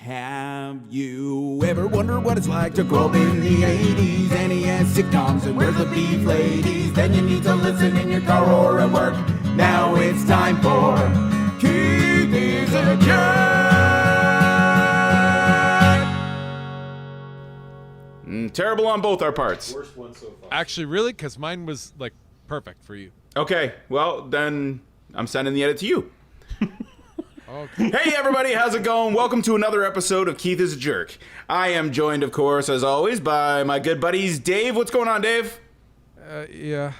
Have you ever wondered what it's like to grow up in the 80s? NES sitcoms and where's the beef ladies? Then you need to listen in your car or at work. Now it's time for Keith is a Jerk. Terrible on both our parts. Worst one so far. Actually, really? Because mine was, like, perfect for you. Okay, well, then I'm sending the edit to you. Okay. Hey everybody, how's it going? Welcome to another episode of Keith is a Jerk. I am joined, of course, as always, by my good buddies, Dave. What's going on, Dave? Yeah.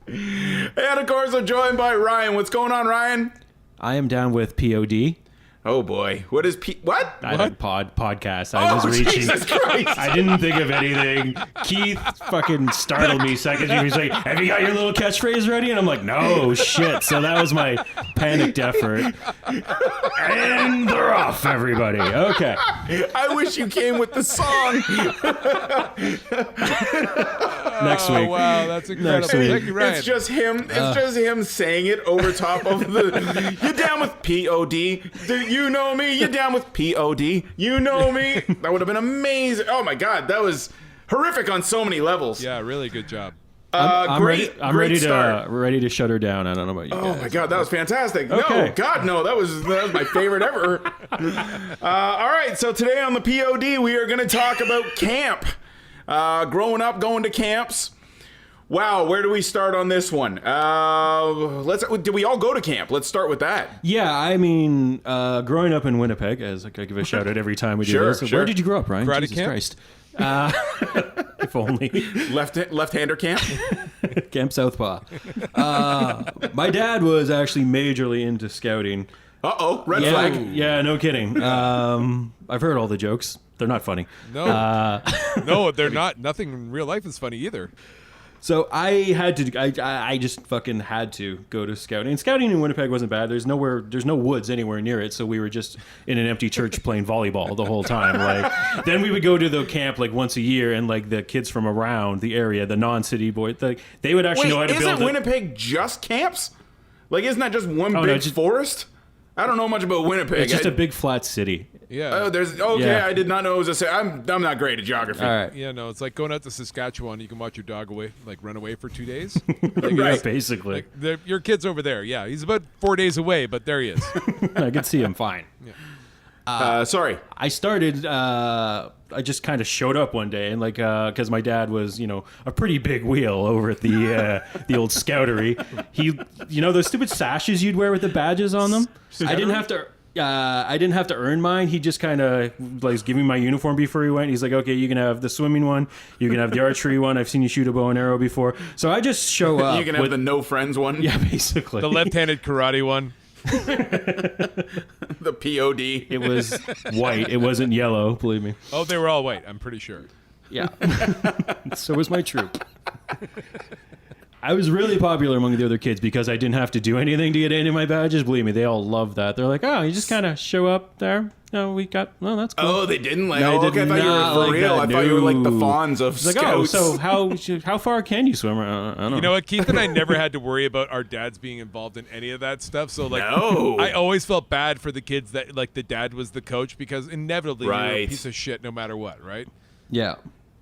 And of course, I'm joined by Ryan. What's going on, Ryan? I am down with POD. Oh boy, what is what? I had podcast. I was reaching. Jesus Christ! I didn't think of anything. Keith fucking startled me seconds. He was like, "Have you got your little catchphrase ready?" And I'm like, "No, shit." So that was my panicked effort. And they're off, everybody. Okay. I wish you came with the song. Next week. Oh, wow, that's incredible. Next week. Thank you, Ryan. It's just him. It's just him saying it over top of the. You down with POD? Do you know me? You down with POD? You know me? That would have been amazing. Oh my God, that was horrific on so many levels. Yeah, really good job. I'm great. ready. I'm great ready start. ready to shut her down. I don't know about you Oh guys. my God, that was fantastic. Okay. No, God, no, that was my favorite ever. All right, so today on the POD, we are going to talk about camp. Growing up, going to camps. Wow, where do we start on this one? Did we all go to camp? Let's start with that. Yeah, I mean, growing up in Winnipeg, as I give a shout out every time we do Sure, this. sure. Where did you grow up, Ryan? Karate Jesus camp? Christ. If only. Left-hander camp? Camp Southpaw. My dad was actually majorly into scouting. Uh-oh, red Yeah, flag. yeah, no kidding. I've heard all the jokes. They're not funny. No, no, they're not. Nothing in real life is funny either. So I had to. I just fucking had to go to scouting. And scouting in Winnipeg wasn't bad. There's no woods anywhere near it. So we were just in an empty church playing volleyball the whole time. Like, then we would go to the camp like once a year, and like the kids from around the area, the non-city boys, they would actually know how to build. Isn't Winnipeg just camps? Like, isn't that just one no, big forest? I don't know much about Winnipeg. It's just a big flat city. Yeah. Oh, there's okay. Yeah. I did not know it was a city. I'm not great at geography. All right. Yeah, no, it's like going out to Saskatchewan. You can watch your dog run away for 2 days. Yeah, basically. Your kid's over there. Yeah, he's about 4 days away, but there he is. I could see him fine. Sorry. I started. I just kind of showed up one day, and because my dad was, a pretty big wheel over at the old scoutery. He, those stupid sashes you'd wear with the badges on them. I didn't have to. I didn't have to earn mine. He just kind of was giving me my uniform before he went. He's like, okay, you can have the swimming one. You can have the archery one. I've seen you shoot a bow and arrow before. So I just show up. You can have the no friends one. Yeah, basically. The left-handed karate one. The POD. It was white. It wasn't yellow, believe me. Oh, they were all white. I'm pretty sure. Yeah. So was my troop. I was really popular among the other kids because I didn't have to do anything to get any of my badges. Believe me, they all loved that. They're like, oh, you just kind of show up there. No, that's cool. Oh, they didn't like. No, Oh, they okay, I did thought you not were for like real. that. I thought you were like the No. fawns of It's like, oh, scouts. so how far can you swim? I don't know. You know what? Keith and I never had to worry about our dads being involved in any of that stuff. So, like, No. I always felt bad for the kids that, like, the dad was the coach because inevitably you're a Right. piece of shit no matter what, right? Yeah.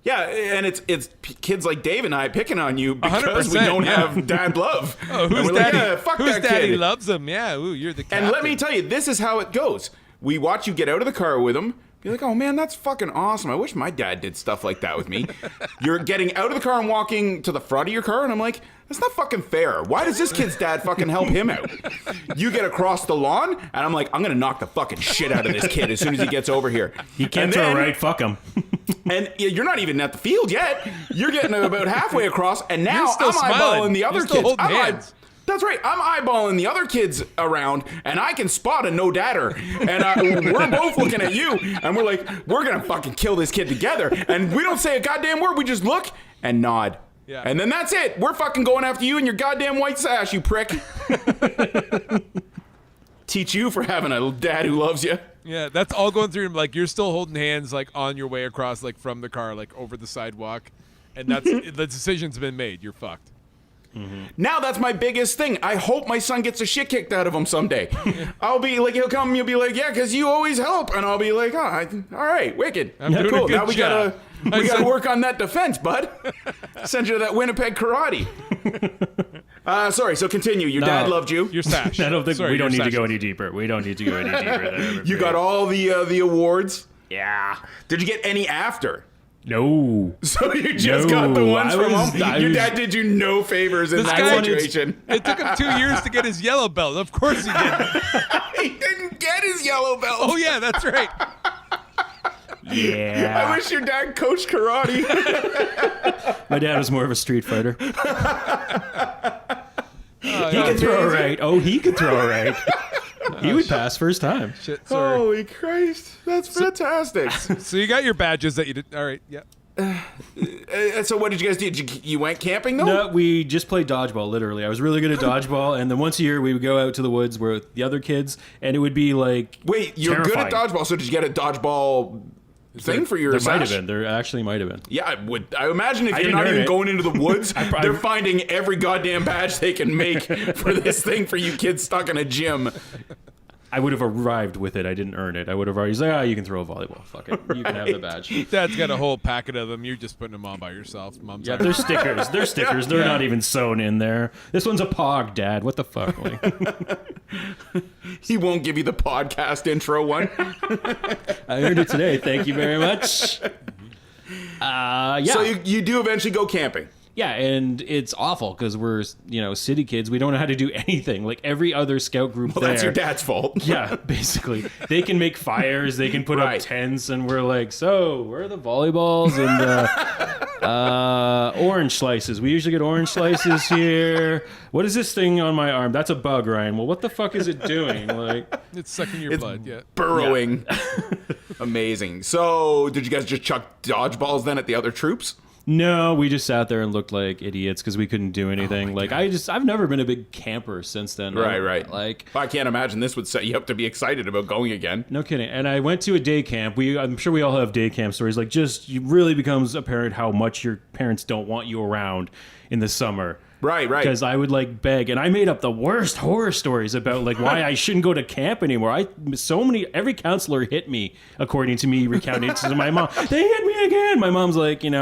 Yeah, and it's kids like Dave and I picking on you because we 100%, don't yeah. have dad love. Oh, And who's we're like, daddy? yeah, fuck whose that daddy kid. loves him? Yeah, ooh, you're the captain. And let me tell you, this is how it goes. We watch you get out of the car with him. Be like, oh man, that's fucking awesome. I wish my dad did stuff like that with me. You're getting out of the car and walking to the front of your car, and I'm like, that's not fucking fair. Why does this kid's dad fucking help him out? You get across the lawn, and I'm like, I'm gonna knock the fucking shit out of this kid as soon as he gets over here. He can't And throw then- right. Fuck him. And you're not even at the field yet. You're getting about halfway across, and now You're still I'm smiling. eyeballing the other You're still kids. holding hands. That's right. I'm eyeballing the other kids around, and I can spot a no-dadder. And we're both looking at you, and we're like, we're going to fucking kill this kid together. And we don't say a goddamn word. We just look and nod. Yeah. And then that's it. We're fucking going after you and your goddamn white sash, you prick. Teach you for having a dad who loves you. Yeah, that's all going through. Like, you're still holding hands, like, on your way across, like, from the car, like, over the sidewalk. And that's the decision's been made. You're fucked. Now that's my biggest thing. I hope my son gets the shit kicked out of him someday. I'll be like, he'll come and you'll be like, yeah, because you always help. And I'll be like, all right, wicked. I'm doing a Cool. good Now we job. gotta work on that defense, bud. Send you to that Winnipeg karate. Sorry, so continue. Your dad loved you. Your sash. I don't think Sorry, we don't your need to go sashes. any deeper. We don't need to go any deeper. There, You got all the awards. Yeah. Did you get any after? No. So you just No, got the ones I from was- home. I Your was- dad did you no favors in This that guy- situation. It took him 2 years to get his yellow belt. Of course he didn't. He didn't get his yellow belt. Oh yeah, that's right. Yeah. I wish your dad coached karate. My dad was more of a street fighter. He yeah. could throw right. Oh, he could throw right. He would pass first time. Shit, sorry. Holy Christ, that's fantastic. So you got your badges that you did. All right, yeah. So what did you guys do? You went camping though? No, we just played dodgeball, literally. I was really good at dodgeball, and then once a year we would go out to the woods with the other kids, and it would be like Wait, you're terrifying. good at dodgeball, so did you get a dodgeball thing for your There might have sash? been. There actually might have been. Yeah, I imagine if you're didn't not earn even it. going into the woods, I- they're finding every goddamn badge they can make for this thing for you kids stuck in a gym. I would have arrived with it. I didn't earn it. I would have already said, you can throw a volleyball. Fuck it. You can have the badge. Dad's got a whole packet of them. You're just putting them on by yourself. Mom's Yeah, like, they're stickers. They're stickers. They're not even sewn in there. This one's a pog, Dad. What the fuck? Like, He won't give you the podcast intro one. I earned it today. Thank you very much. Yeah. So you do eventually go camping. Yeah, and it's awful because we're, city kids. We don't know how to do anything. Like every other scout group Well, there. that's your dad's fault. Yeah, basically. They can make fires. They can put Right. up tents, and we're like, so where are the volleyballs and the orange slices? We usually get orange slices here. What is this thing on my arm? That's a bug, Ryan. Well, what the fuck is it doing? Like, it's sucking your blood. Yeah. Burrowing. Amazing. So did you guys just chuck dodgeballs then at the other troops? no, we just sat there and looked like idiots because we couldn't do anything. Like, I've never been a big camper since then. Right. Like, I can't imagine this would set you up to be excited about going again. no kidding. And I went to a day camp. I'm sure we all have day camp stories. Like, just it really becomes apparent how much your parents don't want you around in the summer. Right. Because I would like beg, and I made up the worst horror stories about like why I shouldn't go to camp anymore. Every counselor hit me, according to me recounting to my mom. They hit me again. My mom's like, Fucking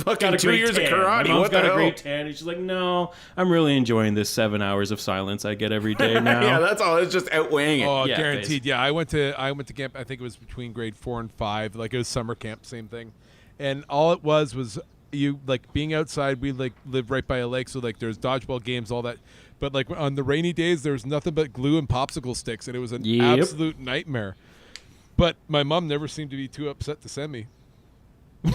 got a 2 great years of tan. karate. My mom's What the got a hell? great tan, and she's like, no, I'm really enjoying this 7 hours of silence I get every day now. Yeah, that's all. It's just outweighing it. Oh, Yeah, guaranteed. Yeah, I went to camp. I think it was between grade 4 and 5. Like it was summer camp, same thing. And all it was you like being outside. We like lived right by a lake, so like there's dodgeball games, all that. But like on the rainy days, there was nothing but glue and popsicle sticks, and it was an Yep. absolute nightmare. But my mom never seemed to be too upset to send me.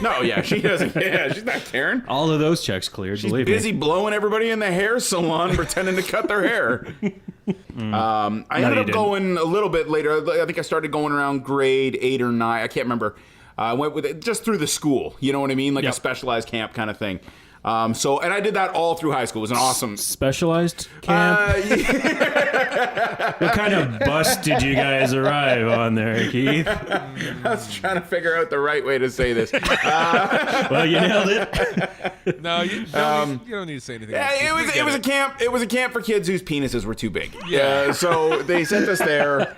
No, yeah, she doesn't. Yeah, she's not caring. All of those checks cleared. She's believe busy me. blowing everybody in the hair salon, pretending to cut their hair. I you ended up didn't. going a little bit later. I think I started going around grade 8 or 9. I can't remember. I went with it just through the school. You know what I mean? Like Yep. a specialized camp kind of thing. And I did that all through high school. It was an awesome. Specialized camp. What kind of bus did you guys arrive on there, Keith? I was trying to figure out the right way to say this. Well, you nailed it. No, you don't need to say anything. else. Yeah, We it get was a camp. It was a camp for kids whose penises were too big. Yeah. So they sent us there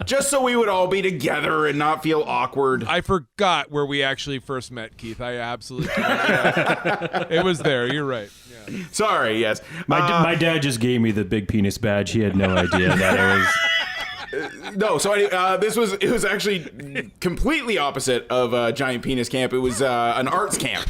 just so we would all be together and not feel awkward. I forgot where we actually first met, Keith. I absolutely forgot. It was there. You're right. Yeah. Sorry. Yes. My dad just gave me the big penis badge. He had no idea that it was. No. So it was actually completely opposite of giant penis camp. It was an arts camp.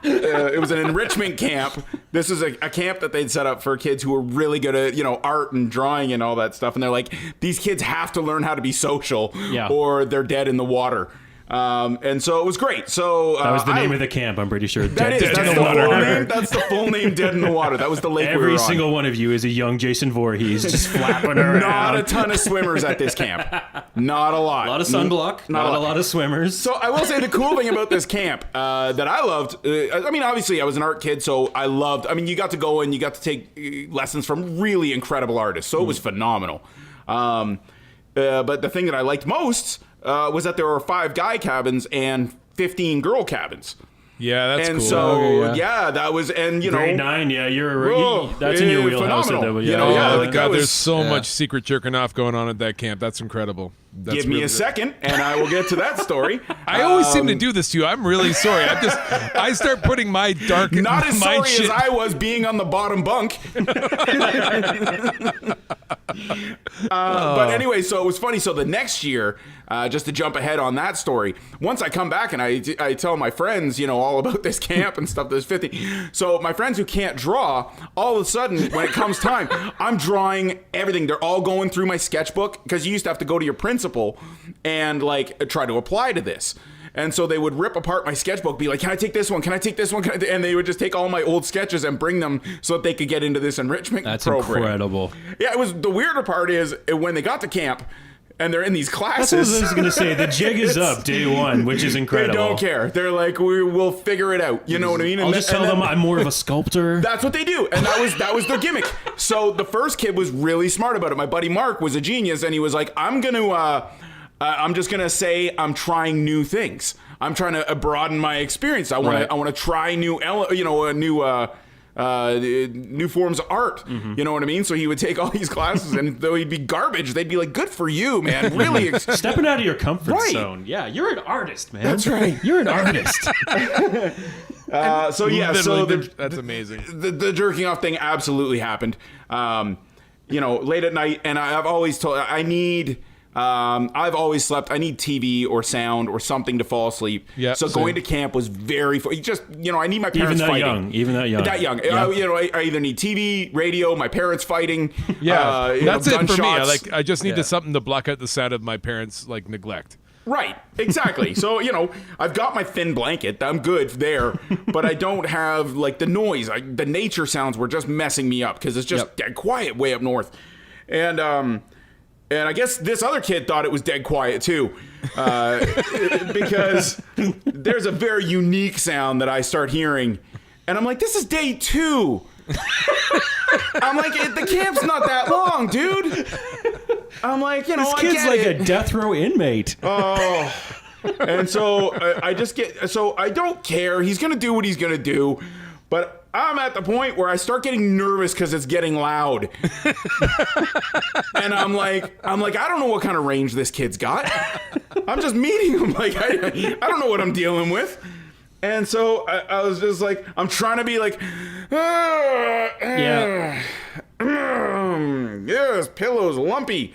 It was an enrichment camp. This is a camp that they'd set up for kids who were really good at art and drawing and all that stuff. And they're like, these kids have to learn how to be social, Yeah. or they're dead in the water. And so it was great. So That was the name of the camp. I'm pretty sure. That is. Dead That's in the the full water. name. That's the full name. Dead in the water. That was the lake we were Every on. single one of you is a young Jason Voorhees just flapping around. Not a ton of swimmers at this camp. Not a lot. A lot of sunblock. Not a lot of swimmers. So I will say the cool thing about this camp that I loved. I mean, obviously I was an art kid, so I loved. I mean, you got to go and you got to take lessons from really incredible artists. So it was phenomenal. But the thing that I liked most was that there were 5 guy cabins and 15 girl cabins. Yeah, that's and cool. so Okay, yeah. that was, and you Grade know, 9, yeah, Whoa, that's in your wheelhouse. phenomenal. Yeah, You know, Oh, like, God, that was- there's so much secret jerking off going on at that camp. That's incredible. That's give me really a good. second, and I will get to that story. I always seem to do this to you. I'm really sorry. I start putting my dark Not as mind sorry shit. as I was being on the bottom bunk. But anyway, so it was funny. So the next year, just to jump ahead on that story, once I come back and I tell my friends, you know, all about this camp and stuff, there's 50. So my friends who can't draw, all of a sudden, when it comes time, I'm drawing everything. They're all going through my sketchbook because you used to have to go to your principal and like try to apply to this. And so they would rip apart my sketchbook, be like, can I take this one? Can I take this one? And they would just take all my old sketches and bring them so that they could get into this enrichment That's program. incredible. Yeah, it was the weirder part is when they got to camp and they're in these That's what I classes. was going to say. The jig is up day one, which is They incredible. don't care. They're like, we'll figure it out. You know what I mean? I'll just tell them I'm more of a sculptor. That's what they do, and that was their gimmick. So the first kid was really smart about it. My buddy Mark was a genius, and he was like, I'm just gonna say I'm trying new things. I'm trying to broaden my experience. I want to try new forms of art. You know what I mean? So he would take all these classes, and though he'd be garbage, they'd be like, "Good for you, man! Really." Stepping out of your comfort Right. zone. Yeah, you're an artist, man. That's right. You're an artist. So yeah, so Literally, that's amazing. the jerking off thing absolutely happened. You know, late at night, and I've always told I've always slept. I need TV or sound or something to fall asleep. Yeah, so same. going to camp was very. Just I need my Even parents that fighting. young. Even that young. That young. Yeah. I either need TV, radio, my parents fighting. Yeah, that's it for me. gunshots. I just need Yeah. something to block out the sound of my parents' neglect. Right, exactly. So, I've got my thin blanket. I'm good there, but I don't have the noise. The nature sounds were just messing me up because it's just dead quiet way up north. And I guess this other kid thought it was dead quiet too, because there's a very unique sound that I start hearing, and I'm like, this is day 2. I'm like, the camp's not that long, dude. I'm like, This I kid's get like it. a death row inmate. Oh, and so I just get, so I don't care. He's going to do what he's going to do. But I'm at the point where I start getting nervous because it's getting loud. And I'm like, I don't know what kind of range this kid's got. I'm just meeting him. I don't know what I'm dealing with. And so I was just like, I'm trying to be like, Yeah. Yes, pillow's lumpy.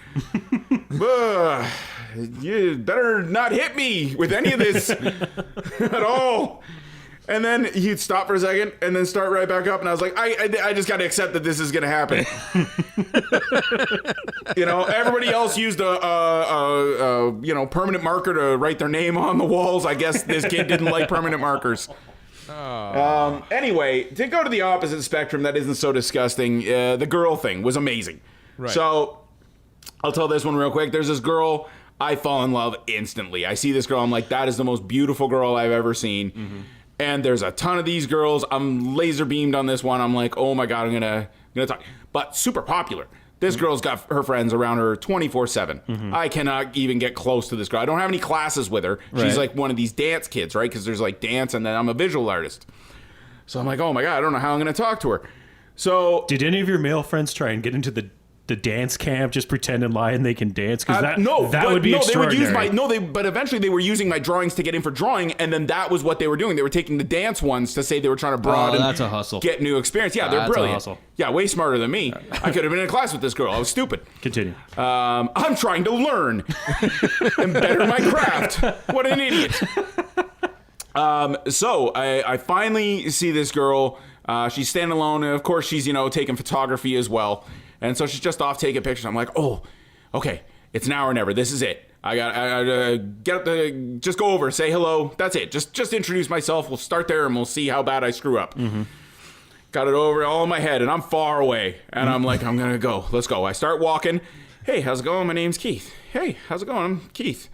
You better not hit me with any of this at all. And then he'd stop for a second and then start right back up. And I was like, I just got to accept that this is going to happen. Everybody else used a permanent marker to write their name on the walls. I guess this kid didn't like permanent markers. Anyway, to go to the opposite spectrum that isn't so disgusting, the girl thing was amazing. Right. So I'll tell this one real quick. There's this girl, I fall in love instantly. I see this girl, I'm like, that is the most beautiful girl I've ever seen. Mm-hmm. And there's a ton of these girls. I'm laser beamed on this one. I'm like, oh my God, I'm gonna talk. But super popular. This girl's got her friends around her 24/7. Mm-hmm. I cannot even get close to this girl. I don't have any classes with her. She's Right. like one of these dance kids, right? Because there's dance, and then I'm a visual artist. So I'm like, oh my God, I don't know how I'm gonna talk to her. So Did any of your male friends try and get into the dance camp, just pretend and lie and they can dance? Because that would be extraordinary. But eventually they were using my drawings to get in for drawing, and then that was what they were doing. They were taking the dance ones to say they were trying to broaden. that's a hustle. Get new experience. Yeah, they're That's a brilliant. hustle. Yeah, way smarter than me. I could have been in a class with this girl. I was stupid. Continue. I'm trying to learn and better my craft. What an idiot. So I finally see this girl. She's standing alone, and of course she's taking photography as well. And so she's just off taking pictures. I'm like, oh, okay, it's now or never. This is it. I got get up just go over, say hello. That's it. Just introduce myself. We'll start there, and we'll see how bad I screw up. Mm-hmm. Got it over all in my head, and I'm far away. And I'm like, I'm gonna go. Let's go. I start walking. Hey, how's it going? My name's Keith. Hey, how's it going? I'm Keith.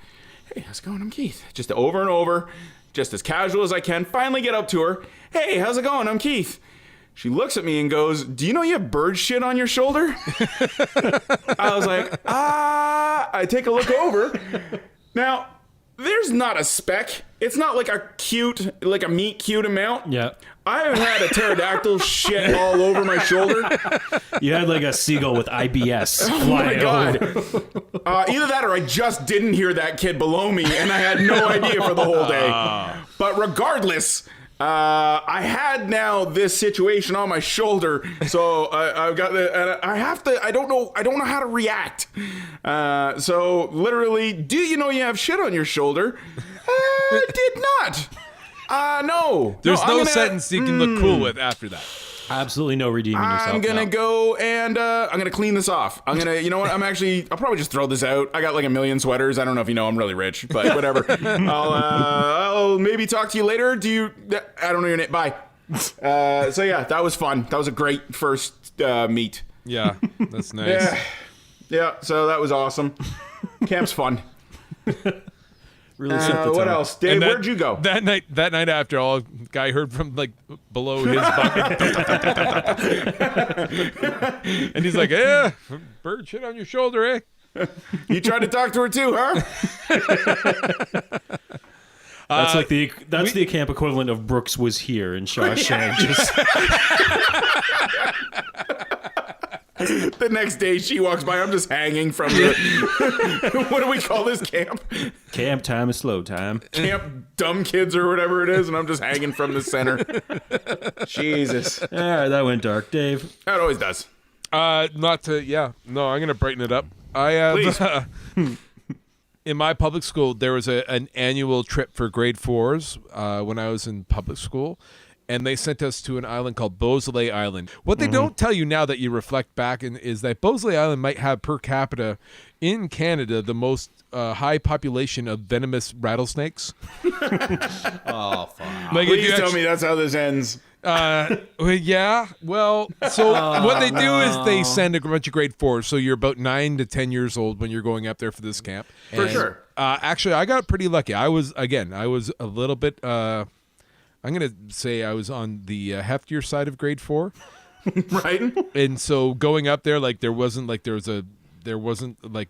Hey, how's it going? I'm Keith. Just over and over, just as casual as I can. Finally get up to her. Hey, how's it going? I'm Keith. She looks at me and goes, do you know you have bird shit on your shoulder? I was like, I take a look over. Now, there's not a speck. It's not like a meat cute amount. Yeah. I have had a pterodactyl shit all over my shoulder. You had like a seagull with IBS flying over. Either that or I just didn't hear that kid below me and I had no idea for the whole day. But regardless, I had now this situation on my shoulder, so I've got the. I don't know how to react. So literally, do you know you have shit on your shoulder? Did not. No. There's no gonna, sentence you can look cool with after that. Absolutely no redeeming yourself. I'm gonna no. go and I'm gonna clean this off. You know what? I'll probably just throw this out. I got like 1 million sweaters. I don't know if you know I'm really rich, but whatever. I'll maybe talk to you later. I don't know your name. Bye. So yeah, that was fun. That was a great first meet. Yeah, that's nice. Yeah. So that was awesome. Camp's fun. Really set the what tone. else, Dave? Where'd you go? That night after, all guy heard from like below his bucket, and he's like, "Yeah, bird shit on your shoulder, eh?" You tried to talk to her too, huh? That's the camp equivalent of Brooks was here in Shawshank. Just The next day she walks by, I'm just hanging from the what do we call this camp? camp time is slow time. Camp dumb kids or whatever it is, and I'm just hanging from the center. Jesus. All right, that went dark, Dave. That always does. Not to, yeah. No, I'm gonna brighten it up. I Please. in my public school, there was an annual trip for grade 4s when I was in public school, and they sent us to an island called Beausoleil Island. What they don't tell you now that you reflect back is that Beausoleil Island might have per capita in Canada the most high population of venomous rattlesnakes. Oh, fuck. Like, if Please you tell actually- me that's how this ends. yeah. Well, so what they do is they send a bunch of grade 4s. So you're about 9 to 10 years old when you're going up there for this camp. For And, sure. Actually, I got pretty lucky. I was a little bit. I'm gonna say I was on the heftier side of grade 4, Right? and so going up there, like there wasn't like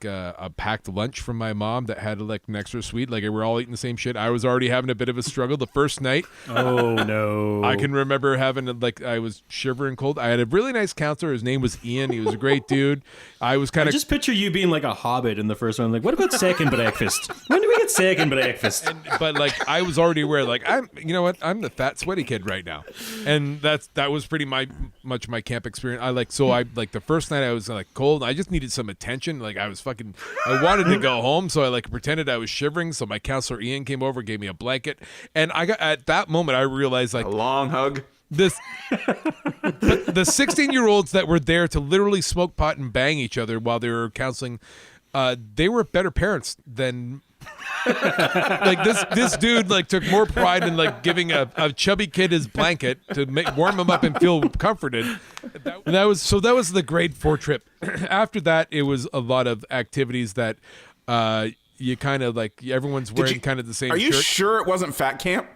a packed lunch from my mom that had like an extra sweet. Like we're all eating the same shit. I was already having a bit of a struggle the first night. Oh, no. I can remember I was shivering cold. I had a really nice counselor. His name was Ian. He was a great dude. I was kind I of just picture you being like a hobbit in the first one. Like, what about second breakfast? When do we get second breakfast? but like I was already aware, like you know what, I'm the fat sweaty kid right now, and that was pretty much my camp experience. I the first night I was like cold. I just needed some attention. Like I wanted to go home, so I like pretended I was shivering. So my counselor Ian came over, gave me a blanket, and at that moment I realized like A long hug. the 16-year-olds that were there to literally smoke pot and bang each other while they were counseling, they were better parents than like this dude like took more pride in like giving a chubby kid his blanket to warm him up and feel comforted. That was the grade 4 trip. After that, it was a lot of activities that you kind of like everyone's wearing kind of the same Are you shirt. sure it wasn't fat camp?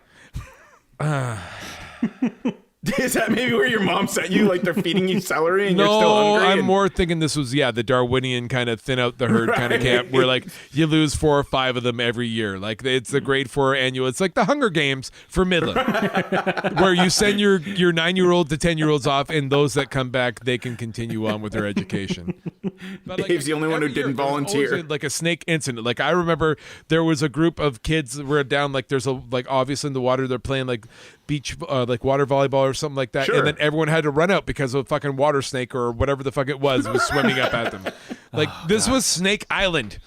Is that maybe where your mom sent you? Like they're feeding you celery and you're still No, hungry? I'm and- more thinking this was the Darwinian kind of thin out the herd kind of camp where like you lose 4 or 5 of them every year. Like it's the grade 4 annual. It's like the Hunger Games for Midland, where you send your 9-year-old to 10-year-olds off, and those that come back they can continue on with their education. But, like, Dave's the only one who every year, didn't there's always volunteer. like a snake incident. Like I remember there was a group of kids that were down like there's a like obviously in the water they're playing like beach like water volleyball or something like that, Sure. and then everyone had to run out because a fucking water snake or whatever the fuck it was swimming up at them. Like this was Snake Island,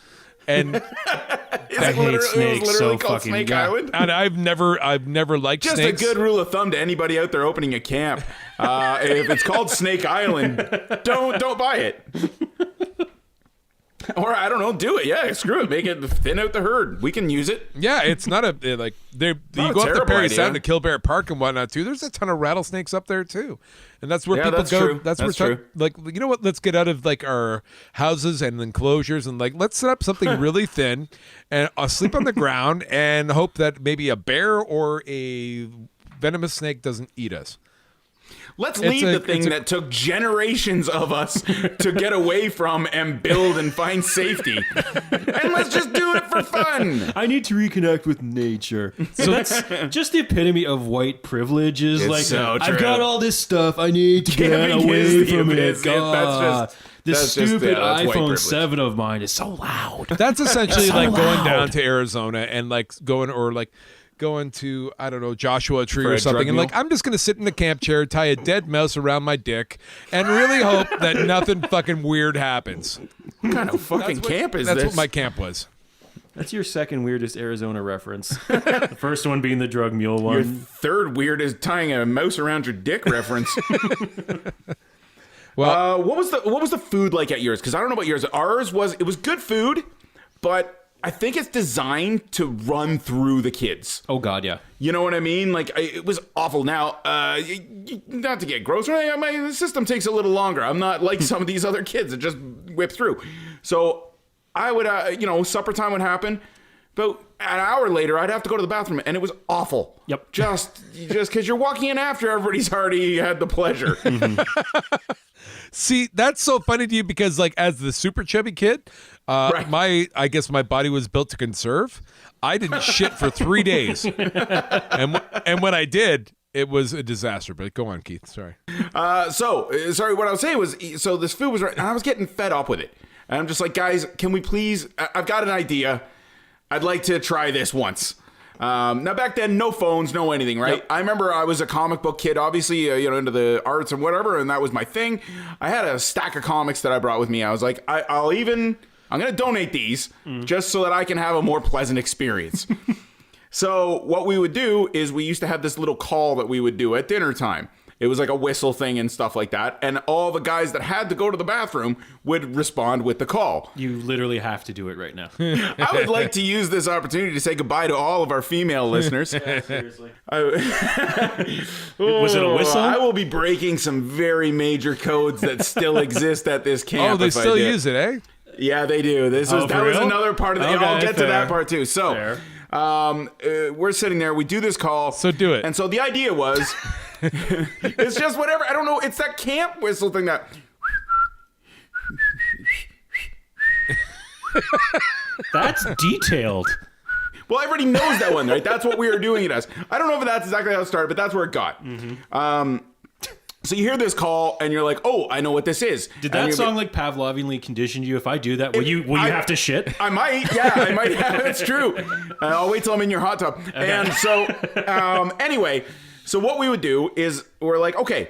and Is I it hate literally- it was snakes literally so called fucking- Snake yeah. Island? and I've never liked Just snakes. a good rule of thumb to anybody out there opening a camp. If it's called Snake Island, don't buy it. Or I don't know, do it. Yeah, screw it. Make it thin out the herd. We can use it. Yeah, it's not a like you Not a go up to terrible Parry idea. Sound to Killbear Park and whatnot too. There's a ton of rattlesnakes up there too, and that's where Yeah, people that's go. true. That's That's where true. like you know what? Let's get out of like our houses and enclosures and like let's set up something really thin and sleep on the ground and hope that maybe a bear or a venomous snake doesn't eat us. Let's leave the thing that took generations of us to get away from and build and find safety. And let's just do it for fun. I need to reconnect with nature. So that's just the epitome of white privilege. Is It's like, so I've true. got all this stuff. I need to get Camping away is the from it. abyss. God. This that's just- stupid that's white iPhone privilege. 7 of mine is so loud. That's essentially So like going loud. down to Arizona and like going to, I don't know, Joshua Tree For or a something, drug and like mule? I'm just gonna sit in the camp chair, tie a dead mouse around my dick, and really hope that nothing fucking weird happens. What kind of fucking camp is That's this? what my camp was. That's your second weirdest Arizona reference. The first one being the drug mule one. Your third weird is tying a mouse around your dick reference. Well, what was the food like at yours? Because I don't know about yours. Ours was good food, but I think it's designed to run through the kids. Oh God, yeah. You know what I mean? Like it was awful. Now, not to get gross or anything, my system takes a little longer. I'm not like some of these other kids that just whip through. So I would, supper time would happen. But an hour later, I'd have to go to the bathroom, and it was awful. Yep. Just because you're walking in after everybody's already had the pleasure. see, that's so funny to you because like as the super chubby kid, Right. I guess my body was built to conserve. I didn't shit for 3 days, and when I did, it was a disaster. But go on, Keith. Sorry. Sorry, what I was saying was, so this food was right, and I was getting fed up with it. And I'm just like, guys, can we please, I've got an idea. I'd like to try this once. Now, back then, no phones, no anything, right? Yep. I remember I was a comic book kid, obviously, into the arts and whatever, and that was my thing. I had a stack of comics that I brought with me. I was like, I'm going to donate these just so that I can have a more pleasant experience. So what we would do is we used to have this little call that we would do at dinner time. It was like a whistle thing and stuff like that. And all the guys that had to go to the bathroom would respond with the call. You literally have to do it right now. I would like to use this opportunity to say goodbye to all of our female listeners. Seriously. Was it a whistle? I will be breaking some very major codes that still exst at this camp. Oh, they if I still did. use it, eh? Yeah, they do. That for was real? another part of the. Okay, I'll get to fair. that part too. So, Fair. we're sitting there. We do this call. So do it. And so the idea was, it's just whatever. I don't know. It's that camp whistle thing that. That's detailed. Well, everybody knows that one, right? That's what we were doing it as. I don't know if that's exactly how it started, but that's where it got. So you hear this call, and you're like, "Oh, I know what this is." Did And that you're- song like Pavlovianly condition you? If I do that, will you have to shit? I might, yeah, I might have. That's true. I'll wait till I'm in your hot tub. And so, anyway, so what we would do is we're like, okay,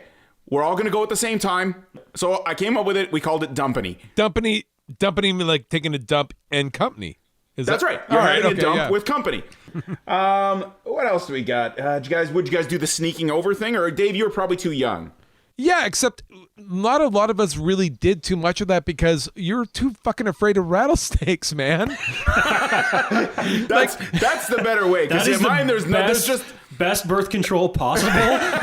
we're all gonna go at the same time. So I came up with it. We called it Dumpany. Dumpany like taking a dump and company. That's right. You're All right, having a dump yeah. with company. What else do we got? Would you guys do the sneaking over thing? Or Dave, you were probably too young. Yeah, except not a lot of us really did too much of that because you're too fucking afraid of rattlesnakes, man. That's the better way. Because That is in the mine, there's just best birth control possible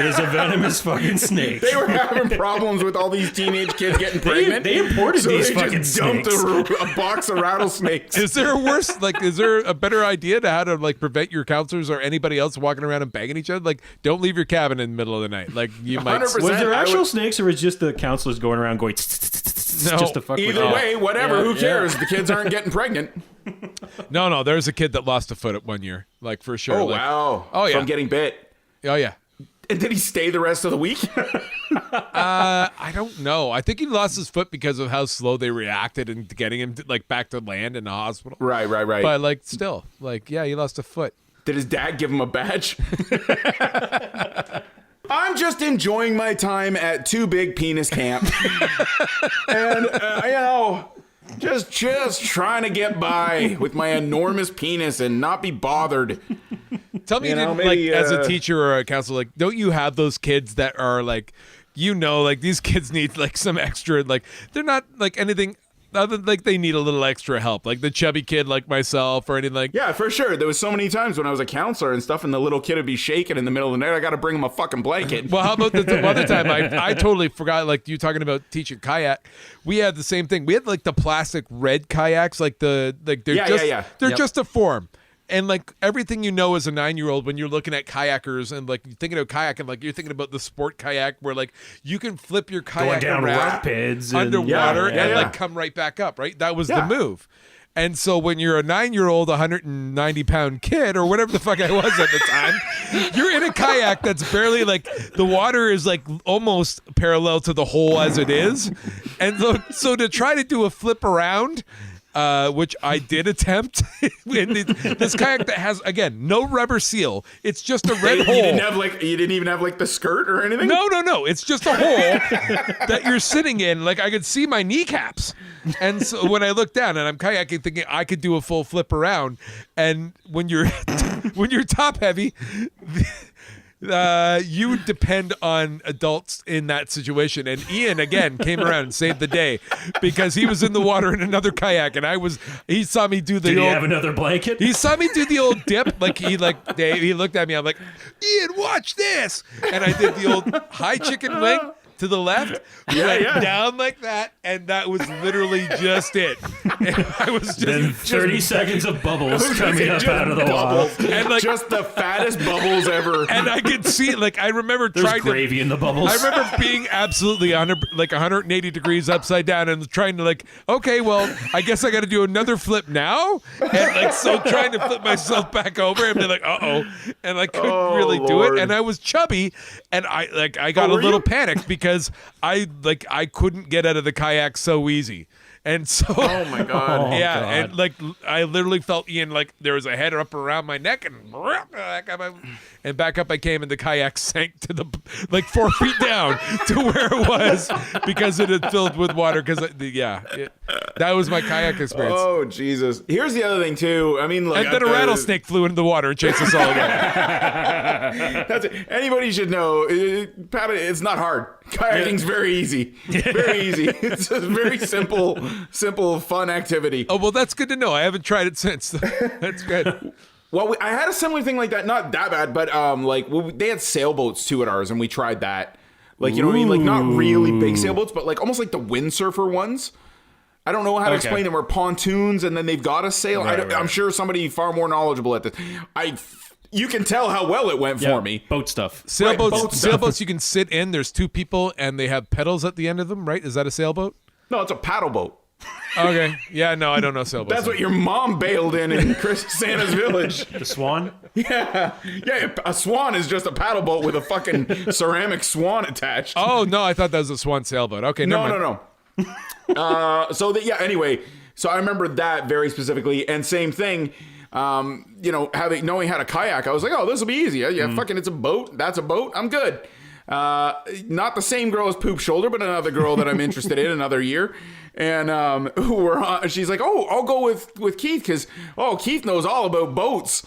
is a venomous fucking snake. they were having problems with all these teenage kids getting pregnant. they imported so these they fucking just dumped snakes. a box of rattlesnakes. Is there a worse, is there a better idea to how to like prevent your counselors or anybody else walking around and banging each other? Like, don't leave your cabin in the middle of the night. Like, you might. 100%. Was there I actual would- snakes, or was just the counselors going around going? No, Just to fuck with Either you? way, whatever. Yeah, Who yeah. cares? The kids aren't getting pregnant. No, there's a kid that lost a foot at 1 year, like for sure. Oh like, wow! Oh, yeah. From getting bit. Oh yeah. And did he stay the rest of the week? I don't know. I think he lost his foot because of how slow they reacted and getting him like back to land in the hospital. right. But like, still, like, yeah, he lost a foot. Did his dad give him a badge? I'm just enjoying my time at Too Big Penis Camp. And, just trying to get by with my enormous penis and not be bothered. Tell me, You know, like, maybe, as a teacher or a counselor, like, don't you have those kids that are like, like these kids need like some extra, like, they're not like anything other than like they need a little extra help, like the chubby kid like myself or anything like. Yeah, for sure. There was so many times when I was a counselor and stuff, and the little kid would be shaking in the middle of the night. I got to bring him a fucking blanket. Well, how about the other time? I totally forgot, like, you talking about teaching kayak. We had the same thing. We had, like, the plastic red kayaks, like, they're Yeah, just yeah. they're Yep. just a form. And like everything you know as a 9-year-old, when you're looking at kayakers and like you're thinking of kayaking, like you're thinking about the sport kayak where like you can flip your kayak Going down around rapids and- underwater Yeah, and yeah. like come right back up, right? That was Yeah. the move. And so when you're a 9-year-old, 190-pound kid or whatever the fuck I was at the time, you're in a kayak that's barely like the water is like almost parallel to the hole as it is. And so to try to do a flip around, which I did attempt in this kayak that has, again, no rubber seal. It's just a red hole. You didn't even have like the skirt or anything? No. It's just a hole that you're sitting in. Like I could see my kneecaps. And so when I look down and I'm kayaking thinking I could do a full flip around, and when you're top heavy, you depend on adults in that situation. And Ian again came around and saved the day because he was in the water in another kayak, and he saw me do the Did he old, have another blanket? he saw me do the old dip. He looked at me. I'm like, Ian, watch this. And I did the old high chicken wing to the left, went down like that, and that was literally just it. And I was Then just 30 seconds of bubbles coming up Just out of the water. bubbles. And, like- just the fattest bubbles ever. and I could see, like, I remember There's trying gravy in the bubbles. I remember being absolutely 180 degrees upside down and trying to like, okay, well, I guess I got to do another flip now, and like so trying to flip myself back over and be like, and I couldn't really do Lord. it, and I was chubby, and I got a were little you? panicked because I couldn't get out of the kayak so easy. And so, Oh my God. Oh, yeah, God. and like I literally felt Ian like there was a head up around my neck, and back up I came, and the kayak sank to the like 4 feet down to where it was because it had filled with water. Because that was my kayak experience. Oh Jesus! Here's the other thing too. I mean, like, And then a rattlesnake flew into the water and chased us all away. That's it. Anybody should know. It's not hard. Kayaking's very easy. Very easy. It's a very simple, fun activity. Oh well, that's good to know. I haven't tried it since. That's good. Well, I had a similar thing like that. Not that bad, but they had sailboats too at ours, and we tried that. Like, you know what I mean? Like, not really big sailboats, but like almost like the windsurfer ones. I don't know how to explain them. We're pontoons, and then they've got a sail. I'm sure somebody far more knowledgeable at this. You can tell how well it went for me. Boat stuff. Sailboats you can sit in. There's 2 people, and they have pedals at the end of them, right? Is that a sailboat? No, it's a paddle boat. Okay. Yeah, no, I don't know sailboats. That's what your mom bailed in Chris Santa's village. The swan? Yeah. A swan is just a paddle boat with a fucking ceramic swan attached. Oh, no, I thought that was a swan sailboat. Okay, never mind. No. Anyway, so I remember that very specifically, and same thing. Knowing how to kayak, I was like, oh, this will be easy. Yeah, fucking, it's a boat. That's a boat. I'm good. Not the same girl as Poop Shoulder, but another girl that I'm interested in another year. And she's like, oh, I'll go with Keith because Keith knows all about boats,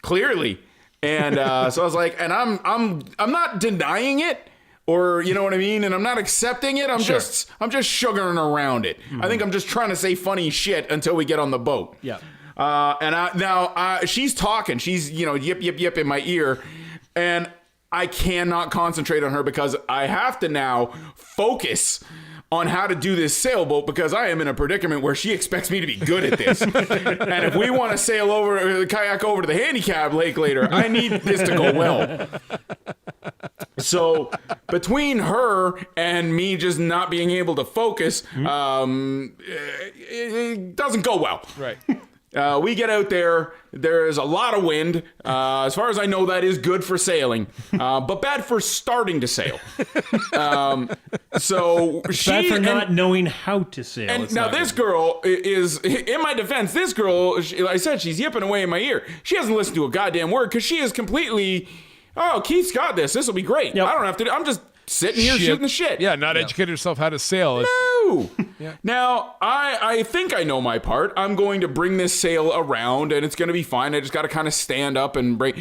clearly. And so I was like, and I'm not denying it, or you know what I mean, and I'm not accepting it. I'm just sugaring around it. I think I'm just trying to say funny shit until we get on the boat. Yeah. She's talking. She's yip yip yip in my ear, and I cannot concentrate on her because I have to now focus on how to do this sailboat because I am in a predicament where she expects me to be good at this. And if we want to sail kayak over to the handicap lake later, I need this to go well. So between her and me just not being able to focus, it doesn't go well. Right. We get out there. There is a lot of wind. As far as I know, that is good for sailing, but bad for starting to sail. So Bad for not knowing how to sail. and It's now not this good. girl is, in my defense, this girl, I said she's yipping away in my ear. She hasn't listened to a goddamn word because she is completely, Keith's got this. This will be great. Yep. I don't have to. I'm just sitting here shooting the shit. Yeah, not educate herself how to sail. No. Now, I think I know my part. I'm going to bring this sail around, and it's going to be fine. I just got to kind of stand up and break.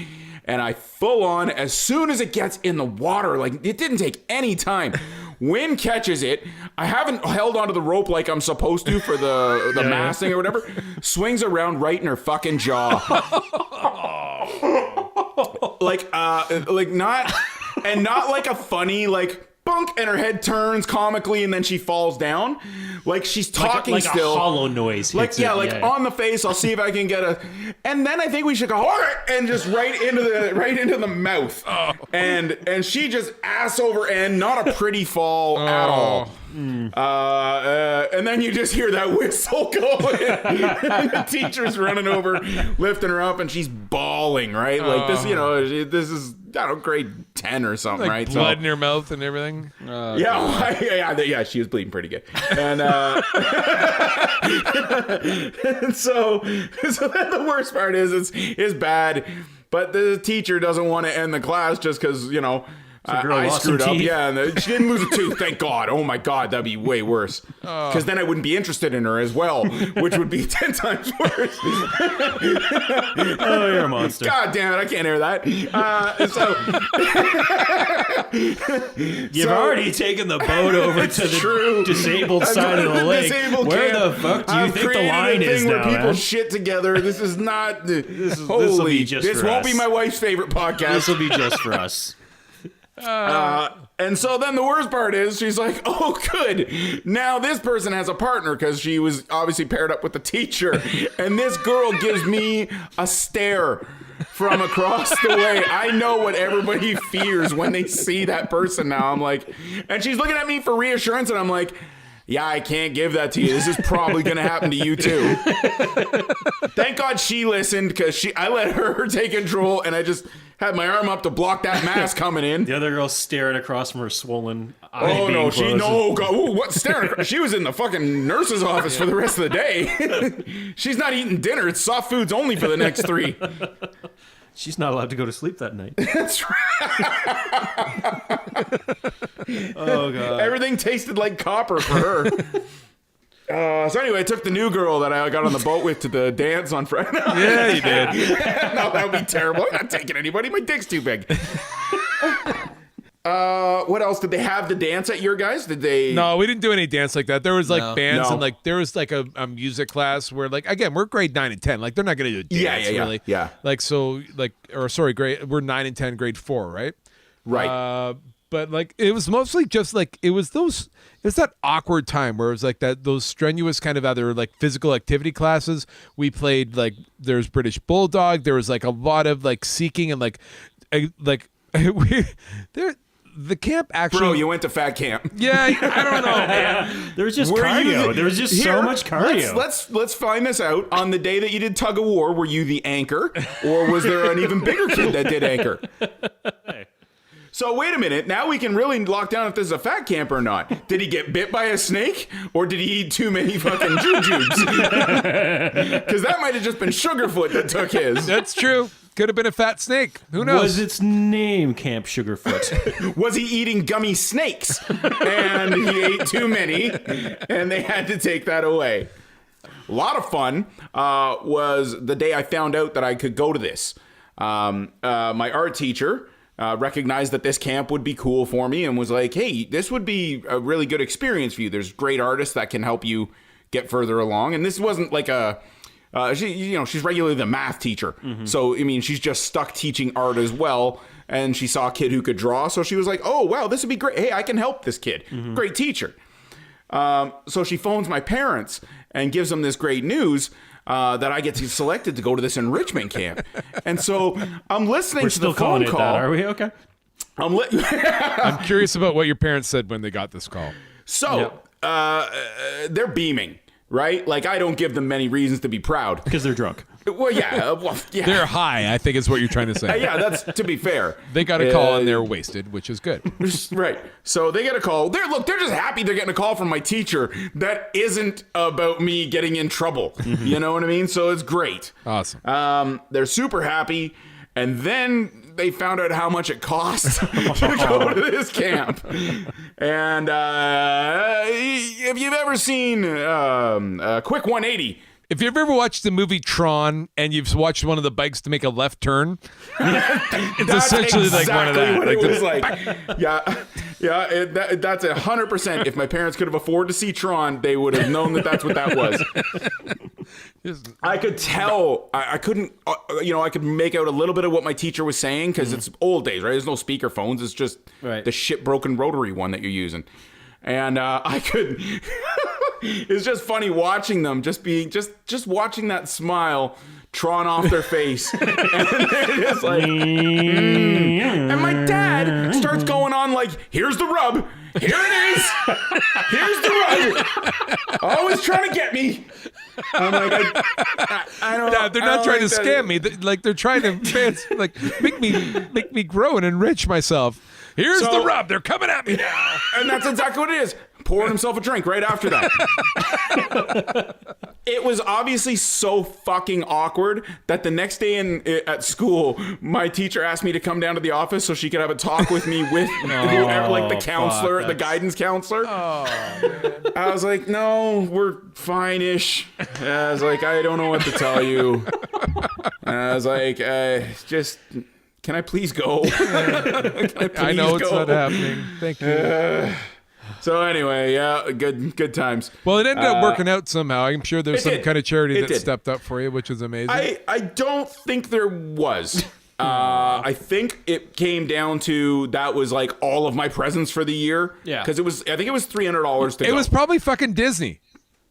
And I full on, as soon as it gets in the water, like, it didn't take any time. Wind catches it. I haven't held onto the rope like I'm supposed to for the masting or whatever. Swings around right in her fucking jaw. like not like a funny, like, bunk, and her head turns comically, and then she falls down. Like she's talking like still. a hollow noise. Like, hits it. on the face. I'll see if I can get a. And then I think we should go, all right, and just right into the mouth. Oh. And she just ass over end, not a pretty fall at all. And then you just hear that whistle going. And the teacher's running over, lifting her up, and she's bawling, right? Like this, this is, I don't know, grade 10 or something, Like right? blood in her mouth and everything. Yeah, she was bleeding pretty good. And, and so then the worst part is it's bad, but the teacher doesn't want to end the class just because, I lost screwed some up. teeth. Yeah, and she didn't lose a tooth, thank God. Oh my God, that'd be way worse. Because then I wouldn't be interested in her as well, which would be 10 times worse. Oh, you're a monster. God damn it, I can't hear that. You've already taken the boat over to the true. disabled side of the lake. Disabled Where camp. the fuck do you I've think the created line a thing is where now, people man? shit together. This is not. this'll Holy, be just this for won't us. be my wife's favorite podcast. This will be just for us. And so then the worst part is she's like, oh, good. Now this person has a partner because she was obviously paired up with the teacher. And this girl gives me a stare from across the way. I know what everybody fears when they see that person now. I'm like, and she's looking at me for reassurance. And I'm like, yeah, I can't give that to you. This is probably going to happen to you too. Thank God she listened because I let her take control and I just had my arm up to block that mask coming in. The other girl's staring across from her swollen eye. Oh no, being closed. God, ooh, what staring? She was in the fucking nurse's office for the rest of the day. She's not eating dinner. It's soft foods only for the next 3. She's not allowed to go to sleep that night. That's right. Oh god. Everything tasted like copper for her. So anyway, I took the new girl that I got on the boat with to the dance on Friday. Yeah, you did. No, that would be terrible. I'm not taking anybody. My dick's too big. What else? Did they have the dance at your guys? Did they? No, we didn't do any dance like that. There was like No. bands No. and like there was like a music class where like again we're grade 9 and 10. Like they're not gonna do a dance really. Yeah. Like so like we're 9 and 10, grade 4, right? Right. But like it was mostly just like it was that awkward time where it was like those strenuous kind of either like physical activity classes. We played like there's British Bulldog. There was like a lot of like seeking and like the camp actually. Bro, you went to fat camp. Yeah, I don't know, man. There was just Were you cardio. There was just so much cardio. Let's find this out. On the day that you did tug of war, were you the anchor, or was there an even bigger kid that did anchor? So wait a minute. Now we can really lock down if this is a fat camp or not. Did he get bit by a snake, or did he eat too many fucking jujubes? Because that might have just been Sugarfoot that took his. That's true. Could have been a fat snake. Who knows? Was its name Camp Sugarfoot? Was he eating gummy snakes? And he ate too many, and they had to take that away. A lot of fun was the day I found out that I could go to this. My art teacher recognized that this camp would be cool for me and was like, hey, this would be a really good experience for you. There's great artists that can help you get further along. And this wasn't like a... she's regularly the math teacher. Mm-hmm. So, I mean, she's just stuck teaching art as well. And she saw a kid who could draw. So she was like, oh, wow, this would be great. Hey, I can help this kid. Mm-hmm. Great teacher. So she phones my parents and gives them this great news that I get selected to go to this enrichment camp. And so I'm listening We're to still the phone calling it call. that, are we? Okay. I'm curious about what your parents said when they got this call. So they're beaming. Right? Like, I don't give them many reasons to be proud. Because they're drunk. Well, yeah. They're high, I think is what you're trying to say. Yeah, that's to be fair. They got a call and they're wasted, which is good. Right. So they get a call. They're just happy they're getting a call from my teacher that isn't about me getting in trouble. Mm-hmm. You know what I mean? So it's great. Awesome. They're super happy. And then they found out how much it cost to go to this camp. And if you've ever seen Quick 180, If you've ever watched the movie Tron and you've watched one of the bikes to make a left turn, it's That's essentially exactly like one of that. what Like it was the- like. Yeah. That's 100%. If my parents could have afforded to see Tron, they would have known that that's what that was. I could tell. I couldn't. I could make out a little bit of what my teacher was saying because it's old days, right? There's no speaker phones. It's just the shit broken rotary one that you're using, and I could. It's just funny watching them, just watching that smile Tron off their face, and they're just like, and my dad starts going on like, "Here's the rub. Here it is. Here's the rub. Always trying to get me." I'm like, I don't. Dad, they're I not don't trying to like that. scam me. They're trying to make me grow and enrich myself. Here's So- the rub. They're coming at me now. And that's exactly what it is. Pouring himself a drink right after that. It was obviously so fucking awkward that the next day at school, my teacher asked me to come down to the office so she could have a talk with me with whoever, like the counselor, the guidance counselor. I was like, no, we're fine-ish. I was like, I don't know what to tell you. And I was like, just... Can I please go? I know it's not happening. Thank you. So anyway, yeah, good times. Well, it ended up working out somehow. I'm sure there's It some did. kind of charity It that did. stepped up for you, which is amazing. I don't think there was. I think it came down to that was like all of my presents for the year. Yeah. Because I think it was $300 to go. it was probably fucking Disney.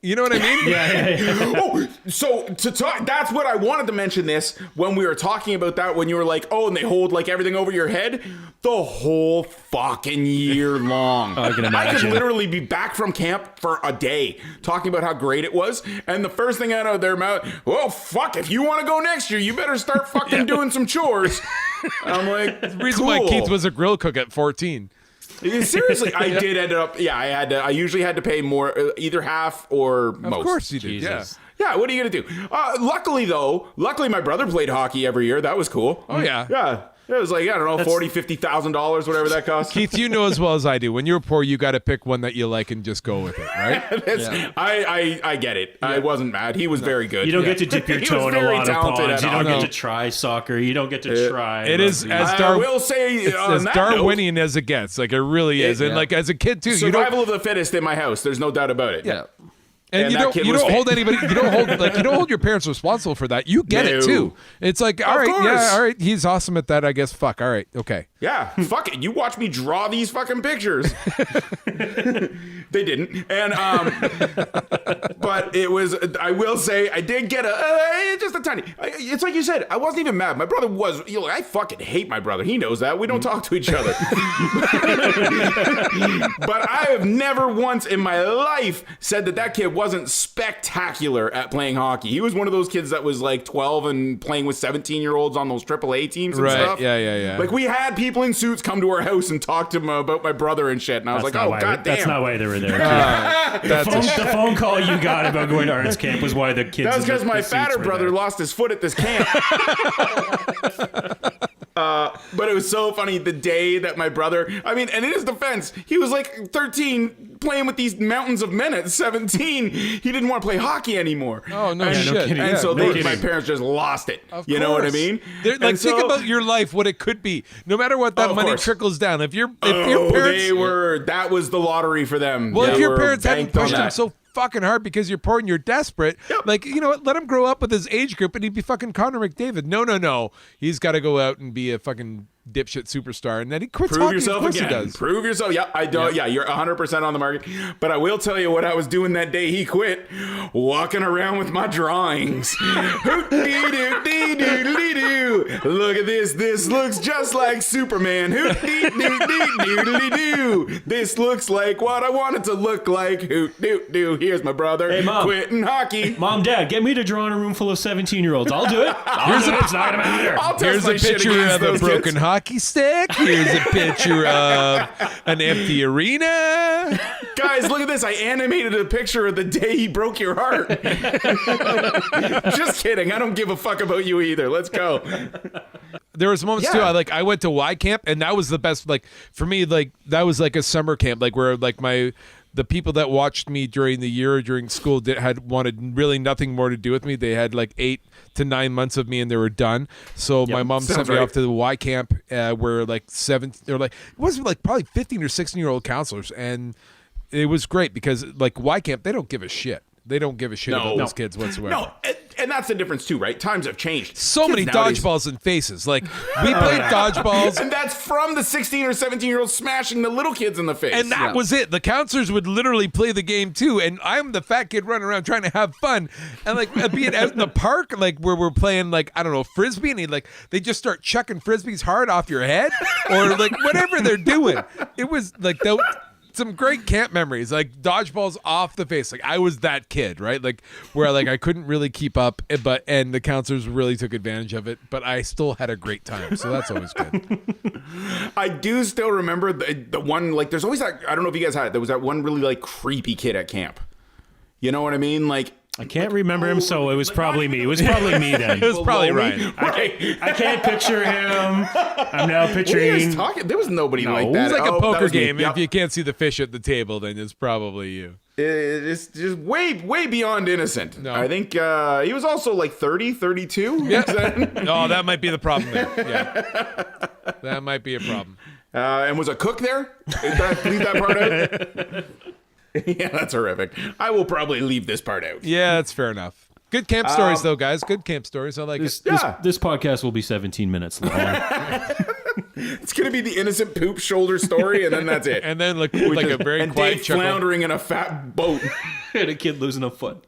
You know what I mean? Yeah. Oh, so to talk, that's what I wanted to mention this when we were talking about that, when you were like, oh, and they hold like everything over your head the whole fucking year long. I can I could imagine. literally be back from camp for a day talking about how great it was. And the first thing out of their mouth, well, fuck, if you want to go next year, you better start fucking doing some chores. I'm like, The reason why cool. Keith was a grill cook at 14. Seriously, I did end up. Yeah, I usually had to pay more, either half or most. Of course you did. Jesus. Yeah, what are you gonna do? Luckily my brother played hockey every year. That was cool. Oh, yeah. Yeah. It was like, I don't know, $40,000-$50,000, whatever that cost. Keith, you know as well as I do. When you're poor, you got to pick one that you like and just go with it, right? I get it. I wasn't mad. He was very good. You don't get to dip your He toe was in a very lot of talented ponds. at You don't hockey. get to try soccer. You don't get to try. It is rugby. as I will say, it's on as that note, Darwinian as it gets. Like, it really is. And, like, as a kid, too, you don't... survival of the fittest in my house. There's no doubt about it. Yeah. And And you that don't kid you was don't fit. hold anybody you don't hold your parents responsible for that. You get it No. too. It's like, all right, course. yeah, all right, he's awesome at that, I guess. Fuck, all right, okay. Yeah, fuck it. You watch me draw these fucking pictures. They didn't. And but it was, I will say, I did get just a tiny. It's like you said, I wasn't even mad. My brother was, I fucking hate my brother. He knows that. We don't talk to each other. But I have never once in my life said that kid wasn't spectacular at playing hockey. He was one of those kids that was like 12 and playing with 17-year-olds on those AAA teams and Right, stuff. yeah. Like, we had people in suits come to our house and talk to him about my brother and shit. And I was That's like, not oh, why- god That's damn. not why they were there. That's the phone call you got about going to arts camp was why the kids. That was in because the my suits fatter were brother there. lost his foot at this camp. But it was so funny the day that my brother, and in his defense, he was like 13 playing with these mountains of men at 17. He didn't want to play hockey anymore. Oh, no and, shit. kidding. And Yeah, so no my kidding. parents just lost it. Of You know what I course. mean? Like, And think so- about your life, what it could be. No matter what that Oh, of money course. trickles down. If your Oh, parents that was the lottery for them. Well, They if your were parents hadn't banked on pushed him that. so fucking hard because you're poor and you're desperate, Yep. like, you know what, let him grow up with his age group and he'd be fucking Connor McDavid. No. He's got to go out and be a fucking dipshit superstar, and then he quits Prove hockey. yourself Of course again. he does. Prove yourself. Yeah, I don't. Yeah, you're 100% on the market. But I will tell you what I was doing that day he quit. Walking around with my drawings. Hoot-dee-doo-dee-doo-dee-doo. Look at this. This looks just like Superman. Hoot-dee-doo-dee-doo-dee-doo. This looks like what I want it to look like. Hoot-doo-doo. Here's my brother. Hey, Mom. Quitting hockey. Mom, Dad, get me to draw in a room full of 17-year-olds. I'll do it. It's not gonna matter. I'll test Here's my a shit picture against of a those broken kids. hockey stick. Here's a picture of an empty arena. Guys, look at this. I animated a picture of the day he broke your heart. Just kidding. I don't give a fuck about you either. Let's go. There was moments too. I went to Y camp, and that was the best. Like for me, like that was like a summer camp, like where like the people that watched me during the year during school had wanted really nothing more to do with me. They had like 8 to 9 months of me, and they were done. So my mom sent me off to the Y camp, where like it was like probably 15 or 16-year-old counselors, and it was great because like Y camp, they don't give a shit. They don't give a shit about those kids whatsoever. No, and that's the difference too, right? Times have changed. So Kids many nowadays- dodgeballs in faces. Like we played dodgeballs. And that's from the 16 or 17-year-olds smashing the little kids in the face. And that was it. The counselors would literally play the game too, and I'm the fat kid running around trying to have fun, and like being out in the park, like where we're playing, like I don't know, frisbee, and they just start chucking frisbees hard off your head, or like whatever they're doing. It was like some great camp memories, like dodgeballs off the face. Like I was that kid, right? Like where like I couldn't really keep up, and the counselors really took advantage of it, but I still had a great time. So that's always good. I do still remember the one, like there's always that, I don't know if you guys had it, there was that one really like creepy kid at camp. You know what I mean? Like I can't remember him, so it was probably me. It was probably me then. It was probably Ryan. Right. I can't picture him. I'm now What are you picturing. guys talking? There was nobody like No. that. It's like Oh, a that poker was me. game. Yep. If you can't see the fish at the table, then it's probably you. It's just way beyond innocent. No. I think he was also like 30, 32. Yeah. Oh, that might be the problem there. Yeah. That might be a problem. And was a cook there? Did I leave that part out? Yeah, that's horrific. I will probably leave this part out. Yeah, that's fair enough. Good camp stories, though, guys. Good camp stories. I like it. This podcast will be 17 minutes long. It's gonna be the innocent poop shoulder story, and then that's it. And then like a very and quiet Dave chuckle. floundering in a fat boat. And a kid losing a foot.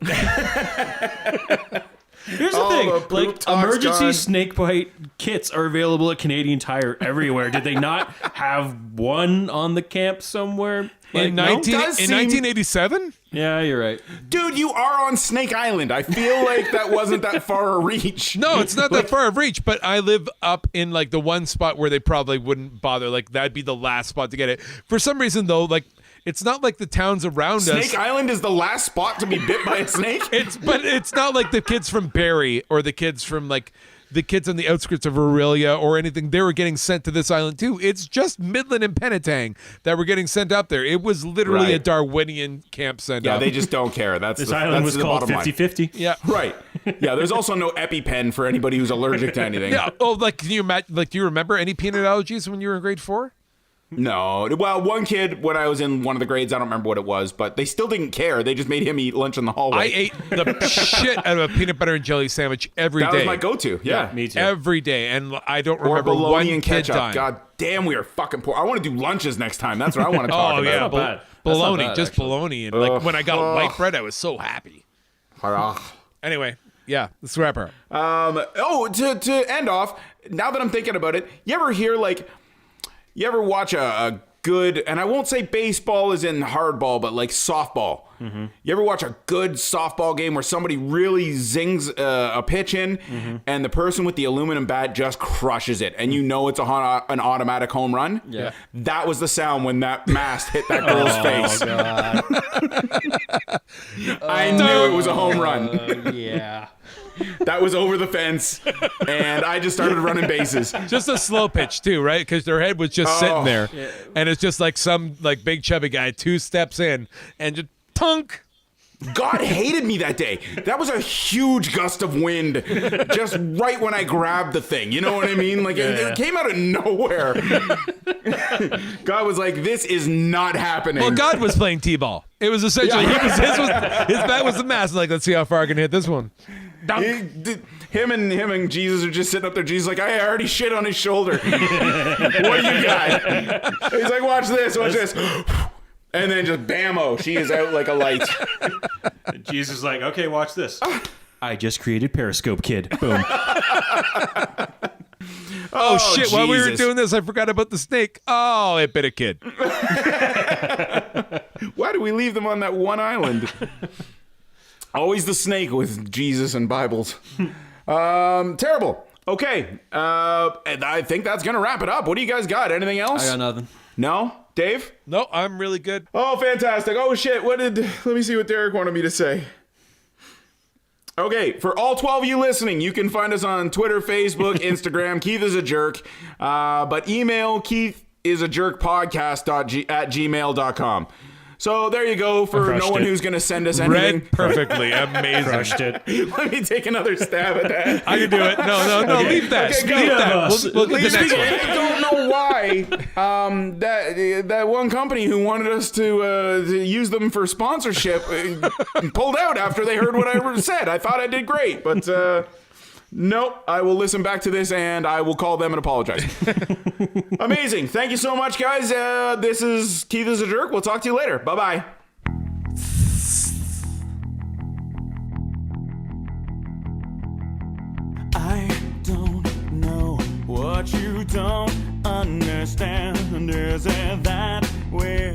Here's the Oh, thing, the poop like talk's emergency gone. snake bite kits are available at Canadian Tire everywhere. Did they not have one on the camp somewhere? Like, In no? 1987? Yeah, you're right. Dude, you are on Snake Island. I feel like that wasn't that far a reach. No, it's not that far of reach, but I live up in like the one spot where they probably wouldn't bother. Like that'd be the last spot to get it. For some reason though, like it's not like the towns around us. Snake Island is the last spot to be bit by a snake? But it's not like the kids from Barrie or the kids from like the kids on the outskirts of Aurelia or anything. They were getting sent to this island too. It's just Midland and Penetang that were getting sent up there. It was literally a Right. Darwinian camp sent Yeah, up. they just don't care. That's This the, island that's was the called bottom line. 50-50. Yeah. Right. Yeah, there's also no EpiPen for anybody who's allergic to anything. Yeah. Oh, like can you imagine? Like, do you remember any peanut allergies when you were in grade 4? No. Well, one kid, when I was in one of the grades, I don't remember what it was, but they still didn't care. They just made him eat lunch in the hallway. I ate the shit out of a peanut butter and jelly sandwich every day. That was my go-to. Yeah. Me too. Every day, and I don't Or remember bologna one and kid ketchup. dying. God damn, we are fucking poor. I want to do lunches next time. That's what I want to talk Oh about. yeah, not bad. That's not bologna, bad, just actually. bologna, and like when I got white bread, I was so happy. Anyway, yeah, let's wrap her up. To end off, now that I'm thinking about it, you ever watch a good, and I won't say baseball is in hardball, but like softball. Mm-hmm. You ever watch a good softball game where somebody really zings a pitch in, Mm-hmm. and the person with the aluminum bat just crushes it, and you know it's an automatic home run? Yeah. That was the sound when that mast hit that girl's face. I knew it was a home run. Yeah. That was over the fence, and I just started running bases. Just a slow pitch too, right? Because their head was just sitting there, and it's just like some like big chubby guy 2 steps in and just tunk. God hated me that day. That was a huge gust of wind just right when I grabbed the thing. You know what I mean? Like it came out of nowhere. God was like, this is not happening. Well, God was playing t-ball. It was essentially his bat was the mask. Like, let's see how far I can hit this one. Him and Jesus are just sitting up there. Jesus is like, I already shit on his shoulder. What do you got? He's like, watch this, watch this. And then just bammo, she is out like a light. Jesus is like, okay, watch this. I just created Periscope, kid. Boom. Oh, shit! While we were Jesus. doing this, I forgot about the snake. Oh, it bit a kid. Why do we leave them on that one island? Always the snake with Jesus and Bibles. Terrible. Okay. And I think that's going to wrap it up. What do you guys got? Anything else? I got nothing. No? Dave? No, I'm really good. Oh, fantastic. Oh, shit. Let me see what Derek wanted me to say. Okay, for all 12 of you listening, you can find us on Twitter, Facebook, Instagram. Keith is a jerk. But email keithisajerkpodcast@gmail.com. So there you go for no one who's going to send us anything. Read perfectly. Amazing. Crushed it. Let me take another stab at that. I can do it. No, leave that. Okay, Leave go. that. We'll get the next Speaking, one. I don't know why that one company who wanted us to use them for sponsorship pulled out after they heard what I said. I thought I did great, but nope. I will listen back to this and I will call them and apologize. Amazing. Thank you so much, guys. This is Keith is a Jerk. We'll talk to you later. Bye-bye. I don't know what you don't understand. Is it that way?